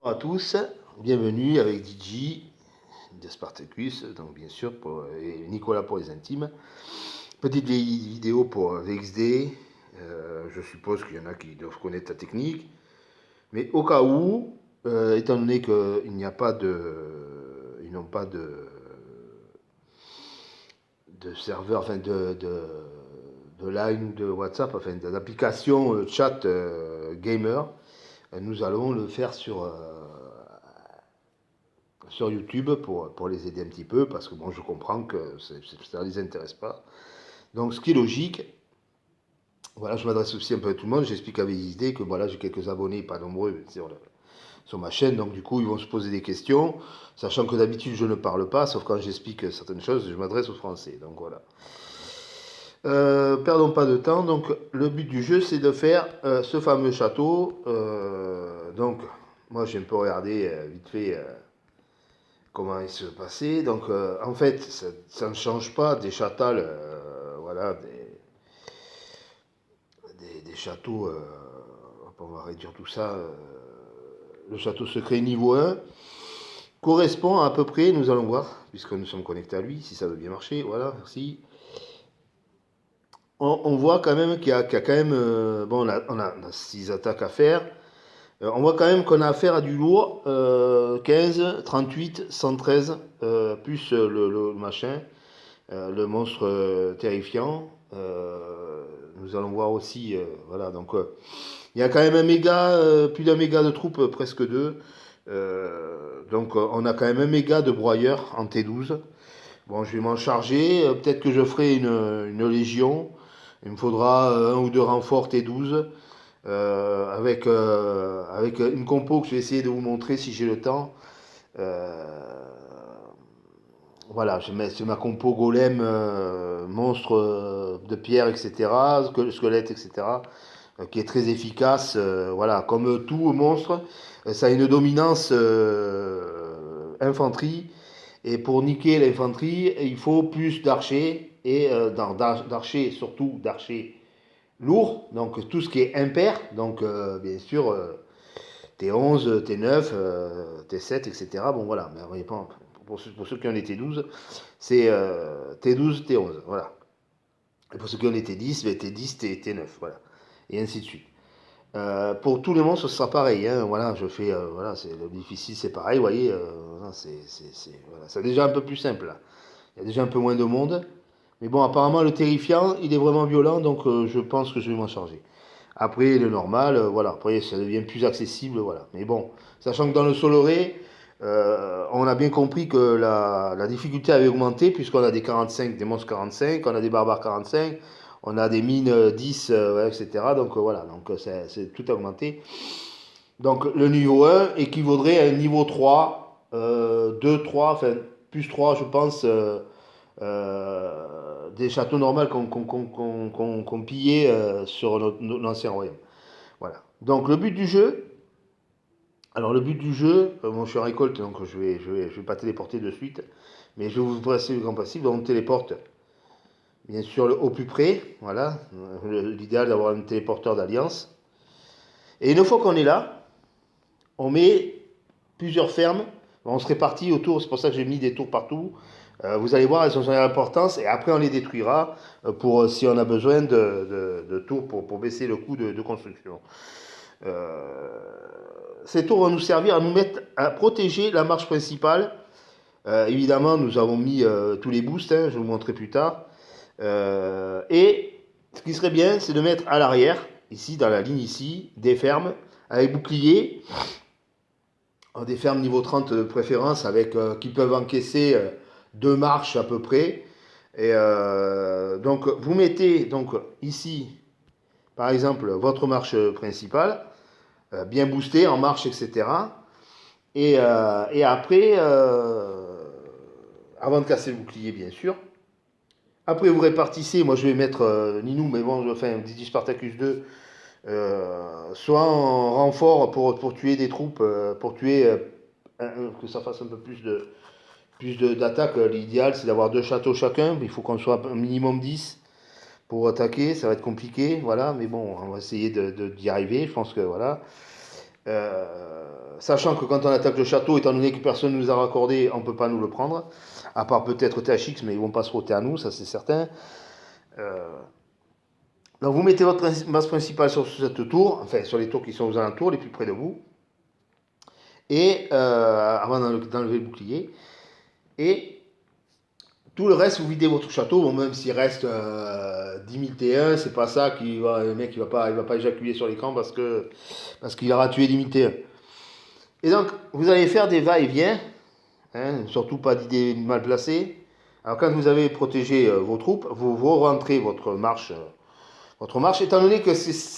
Bonjour à tous, bienvenue avec DJ de Spartacus, donc bien sûr, et Nicolas pour les intimes. Petite vidéo pour VXD, je suppose qu'il y en a qui doivent connaître la technique, mais au cas où, étant donné qu'ils n'y a pas de, ils n'ont pas de serveur, enfin de line ou de WhatsApp, enfin d'application chat gamer, nous allons le faire sur YouTube pour les aider un petit peu, parce que bon, je comprends que ça ne les intéresse pas. Donc, ce qui est logique, voilà, je m'adresse aussi un peu à tout le monde, j'explique avec des idées que voilà, j'ai quelques abonnés, pas nombreux, sur ma chaîne, donc du coup, ils vont se poser des questions, sachant que d'habitude, je ne parle pas, sauf quand j'explique certaines choses, je m'adresse aux Français, donc voilà. Perdons pas de temps, donc le but du jeu, c'est de faire ce fameux château, donc moi, j'ai un peu regardé vite fait comment il se passait. Donc, en fait, ça ne change pas des châtals, voilà, des châteaux. On va réduire tout ça. Le château secret niveau 1 correspond à peu près, nous allons voir, puisque nous sommes connectés à lui, si ça veut bien marcher. Voilà, merci. On voit quand même qu'il y a quand même. Bon, on a 6 attaques à faire. On voit quand même qu'on a affaire à du lourd, 15, 38, 113, plus le machin. Le monstre terrifiant. Nous allons voir aussi, voilà, donc il y a quand même un méga, plus d'un méga de troupes, presque deux. Donc on a quand même un méga de broyeurs en T12. Bon, je vais m'en charger. Peut-être que je ferai une légion. Il me faudra un ou deux renforts T12. Avec une compo que je vais essayer de vous montrer si j'ai le temps. Euh, voilà, c'est ma compo golem, monstre de pierre, etc., squelette, etc., qui est très efficace. Voilà, comme tout monstre, ça a une dominance infanterie. Et pour niquer l'infanterie, il faut plus d'archers, et d'archers, surtout d'archers lourds, donc tout ce qui est impair, donc bien sûr T11, T9, T7, etc. Bon voilà, mais pour ceux qui en étaient 12, c'est T12, T11, voilà. Et pour ceux qui en étaient 10, ben, T10, T9, voilà. Et ainsi de suite. Pour tous les monstres, ce sera pareil. Hein, voilà, je fais, voilà, le difficile, c'est pareil. Vous voyez, voilà, c'est déjà un peu plus simple. Là. Il y a déjà un peu moins de monde. Mais bon, apparemment, le terrifiant, il est vraiment violent, donc je pense que je vais m'en charger. Après, le normal, voilà. Après, ça devient plus accessible, voilà. Mais bon, sachant que dans le Soloré, on a bien compris que la difficulté avait augmenté, puisqu'on a des 45, des monstres 45, on a des barbares 45, on a des mines 10, ouais, etc. Donc voilà, donc c'est tout augmenté. Donc le niveau 1 équivaudrait à un niveau 3, 2, 3, enfin plus 3, je pense, des châteaux normaux qu'on pillait sur l'ancien royaume. Voilà. Donc le but du jeu, alors le but du jeu, bon, je suis en récolte, donc je vais pas téléporter de suite, mais je vais vous passer le grand passif, donc on téléporte bien sûr au plus près, voilà, l'idéal d'avoir un téléporteur d'alliance. Et une fois qu'on est là, on met plusieurs fermes, on se répartit autour, c'est pour ça que j'ai mis des tours partout. Vous allez voir, elles ont son importance, et après on les détruira pour si on a besoin de tours pour baisser le coût de construction. Euh, Ces tours vont nous servir à nous mettre à protéger la marche principale. Évidemment, nous avons mis tous les boosts, hein, je vais vous montrer plus tard. Et ce qui serait bien, c'est de mettre à l'arrière, ici, dans la ligne ici, des fermes avec bouclier, des fermes niveau 30 de préférence, avec, qui peuvent encaisser deux marches à peu près. Et donc, vous mettez donc ici, par exemple, votre marche principale, bien boostée en marche, etc. Et après, avant de casser le bouclier, bien sûr. Après, vous répartissez. Moi, je vais mettre Ninou, mais bon, enfin, Didi Spartacus 2, soit en renfort pour tuer des troupes, pour tuer, que ça fasse un peu plus d'attaque. L'idéal, c'est d'avoir deux châteaux chacun. Il faut qu'on soit un minimum 10 pour attaquer. Ça va être compliqué, voilà. Mais bon, on va essayer d'y arriver. Je pense que voilà. Sachant que quand on attaque le château, étant donné que personne ne nous a raccordé, on ne peut pas nous le prendre. À part peut-être THX, mais ils ne vont pas se frotter à nous, ça c'est certain. Euh, donc vous mettez votre masse principale sur cette tour, enfin sur les tours qui sont aux alentours, les plus près de vous, et avant d'enlever le bouclier. Et tout le reste, vous videz votre château, bon, même s'il reste 10 000 T1, c'est pas ça qui va, le mec il va pas éjaculer sur l'écran parce qu'il aura tué 10 000 T1. Et donc, vous allez faire des va-et-vient, hein, surtout pas d'idées mal placées. Alors, quand vous avez protégé vos troupes, vous rentrez votre marche, étant donné qu'il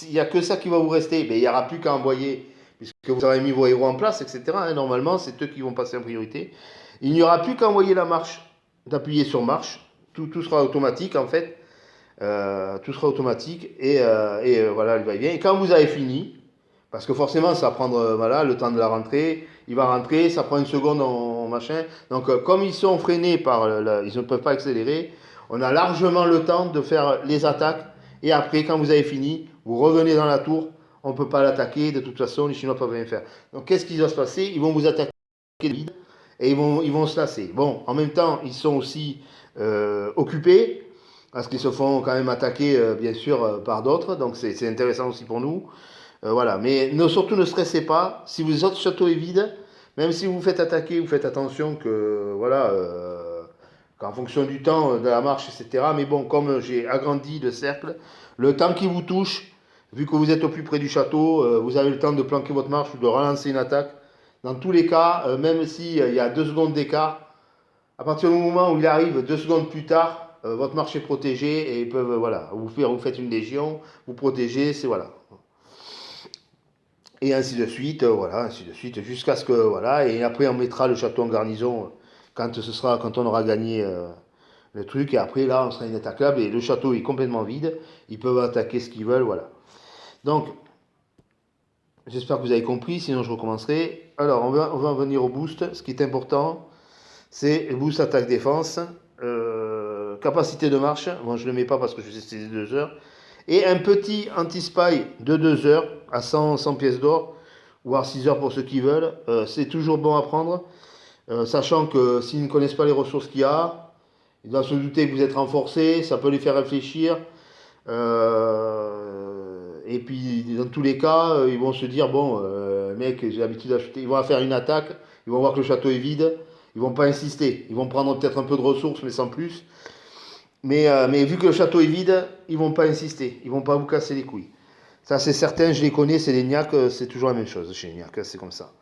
n'y a que ça qui va vous rester, ben, il n'y aura plus qu'à envoyer, puisque vous avez mis vos héros en place, etc. Hein, normalement, c'est eux qui vont passer en priorité. Il n'y aura plus qu'à envoyer la marche, d'appuyer sur marche, tout sera automatique en fait. Tout sera automatique et voilà, le va-et-vient. Et quand vous avez fini, parce que forcément, ça va prendre voilà, le temps de la rentrée. Il va rentrer, ça prend une seconde en machin. Donc, comme ils sont freinés ils ne peuvent pas accélérer, on a largement le temps de faire les attaques. Et après, quand vous avez fini, vous revenez dans la tour. On ne peut pas l'attaquer. De toute façon, les Chinois ne peuvent rien faire. Donc, qu'est-ce qui va se passer? Ils vont vous attaquer vide et ils vont se lasser. Bon, en même temps, ils sont aussi occupés parce qu'ils se font quand même attaquer, bien sûr, par d'autres. Donc, c'est intéressant aussi pour nous. Voilà, mais surtout ne stressez pas. Si votre château est vide, même si vous vous faites attaquer, vous faites attention que voilà, qu'en fonction du temps de la marche, etc. Mais bon, comme j'ai agrandi le cercle, le temps qui vous touche, vu que vous êtes au plus près du château, vous avez le temps de planquer votre marche ou de relancer une attaque. Dans tous les cas, même s'il y a 2 secondes d'écart, à partir du moment où il arrive 2 secondes plus tard, votre marche est protégée et ils peuvent, voilà, vous faites une légion, vous protégez, c'est voilà. Et ainsi de suite, voilà, ainsi de suite, jusqu'à ce que, voilà, et après on mettra le château en garnison quand on aura gagné le truc, et après là on sera inattaquable, et le château est complètement vide, ils peuvent attaquer ce qu'ils veulent, voilà. Donc, j'espère que vous avez compris, sinon je recommencerai. Alors, on va en venir au boost, ce qui est important, c'est le boost attaque-défense, capacité de marche, bon je ne le mets pas parce que je sais que c'est 2 heures, et un petit anti-spy de 2 heures à 100 pièces d'or, voire 6 heures pour ceux qui veulent. C'est toujours bon à prendre, sachant que s'ils ne connaissent pas les ressources qu'il y a, ils doivent se douter que vous êtes renforcé, ça peut les faire réfléchir. Et puis dans tous les cas, ils vont se dire, bon, mec, j'ai l'habitude d'acheter, ils vont faire une attaque, ils vont voir que le château est vide, ils vont pas insister, ils vont prendre peut-être un peu de ressources, mais sans plus. Mais vu que le château est vide, ils vont pas insister, ils vont pas vous casser les couilles. Ça c'est certain, je les connais, c'est les niaques, c'est toujours la même chose chez les niaques, c'est comme ça.